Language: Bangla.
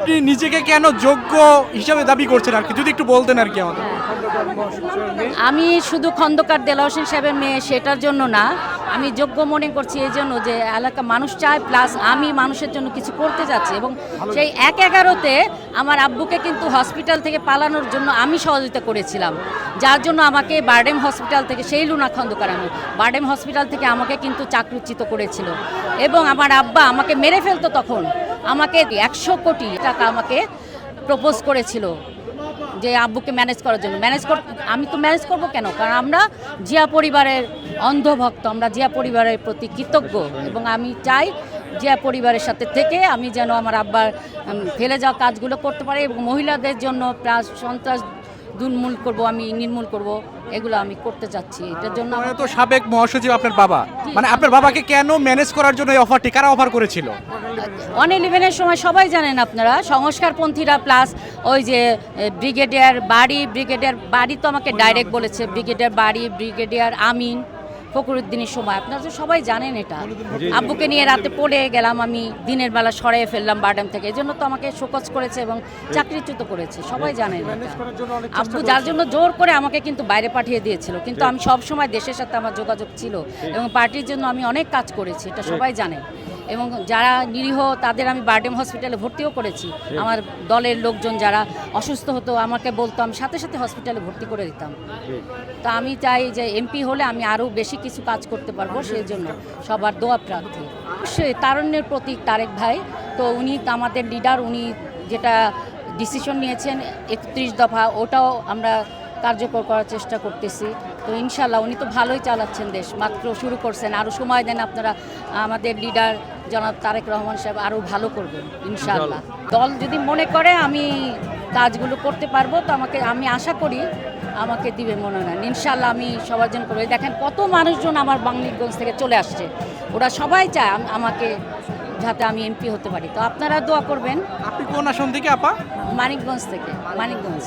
আপনি নিজেকে কেন যোগ্য হিসাবে দাবি করছেন আর কি, যদি একটু বলতেন আর কি আমাদের। আমি শুধু খন্দকার দেলোয়ার হোসেন সাহেবের মেয়ে সেটার জন্য না, আমি যোগ্য মনে করছি এই জন্য যে এলাকা মানুষ চায়, প্লাস আমি মানুষের জন্য কিছু করতে যাচ্ছি। এবং সেই ১/১১-তে আমার আব্বুকে কিন্তু হসপিটাল থেকে পালানোর জন্য আমি সহযোগিতা করেছিলাম, যার জন্য আমাকে বারডেম হসপিটাল থেকে, সেই লুনা খন্দকার আমি, বারডেম হসপিটাল থেকে আমাকে কিন্তু চাকরিচ্যুত করেছিল। এবং আমার আব্বা আমাকে মেরে ফেলতো তখন, আমাকে ১০০ কোটি টাকা আমাকে প্রপোজ করেছিল যে আব্বুকে ম্যানেজ করার জন্য। আমি তো ম্যানেজ করবো কেন, কারণ আমরা জিয়া পরিবারের অন্ধভক্ত, আমরা জিয়া পরিবারের প্রতি কৃতজ্ঞ। এবং আমি চাই জিয়া পরিবারের সাথে থেকে আমি যেন আমার আব্বার ফেলে যাওয়া কাজগুলো করতে পারি, এবং মহিলাদের জন্য প্লাস সন্ত্রাস নির্মূল করব, এগুলো আমি করতে চাচ্ছি। এটার জন্য তো সাবেক মহাসচিব আপনার বাবা, মানে আপনার বাবাকে কেন ম্যানেজ করার জন্য এই অফারটি কারা অফার করেছিল? 111-এর সময় সবাই জানেন আপনারা, সংস্কারপন্থীরা, প্লাস ওই যে ব্রিগেডিয়ার বাড়ি তো আমাকে ডাইরেক্ট বলেছে, ব্রিগেডিয়ার আমিন, ফখরুদ্দিনের সময়, আপনারা তো সবাই জানেন এটা। আব্বুকে নিয়ে রাতে পড়ে গেলাম আমি, দিনের বেলা সরিয়ে ফেললাম বারডেম থেকে, এই জন্য তো আমাকে শোকজ করেছে এবং চাকরিচ্যুত করেছে, সবাই জানেন এটা। আব্বু যার জন্য জোর করে আমাকে কিন্তু বাইরে পাঠিয়ে দিয়েছিল, কিন্তু আমি সব সময় দেশের সাথে আমার যোগাযোগ ছিল এবং পার্টির জন্য আমি অনেক কাজ করেছি, এটা সবাই জানে। এবং যারা নিরীহ তাদের আমি বারডেম হসপিটালে ভর্তিও করেছি। আমার দলের লোকজন যারা অসুস্থ হতো আমাকে বলতো, আমি সাথে সাথে হসপিটালে ভর্তি করে দিতাম। তা আমি চাই যে এমপি হলে আমি আরও বেশি কিছু কাজ করতে পারবো, সেই জন্য সবার দোয়া প্রার্থী। অবশ্যই তারুণ্যের প্রতীক তারেক ভাই, তো উনি আমাদের লিডার, উনি যেটা ডিসিশন নিয়েছেন 31 দফা, ওটাও আমরা কার্যকর করার চেষ্টা করতেছি। তো ইনশাল্লাহ উনি তো ভালোই চালাচ্ছেন দেশ, মাত্র শুরু করছেন, আরও সময় দেন আপনারা, আমাদের লিডার জনাব তারেক রহমান সাহেব আরও ভালো করবেন ইনশাল্লাহ। দল যদি মনে করে আমি কাজগুলো করতে পারবো, তো আমি আশা করি আমাকে দিবে মনোনয়ন, ইনশাল্লাহ আমি সবার জন্য করবো। দেখেন কত মানুষজন আমার মানিকগঞ্জ থেকে চলে আসছে, ওরা সবাই চায় আমাকে যাতে আমি এমপি হতে পারি, তো আপনারা দোয়া করবেন। আপনি কোন আসন থেকে আপা? মানিকগঞ্জ থেকে, মানিকগঞ্জ।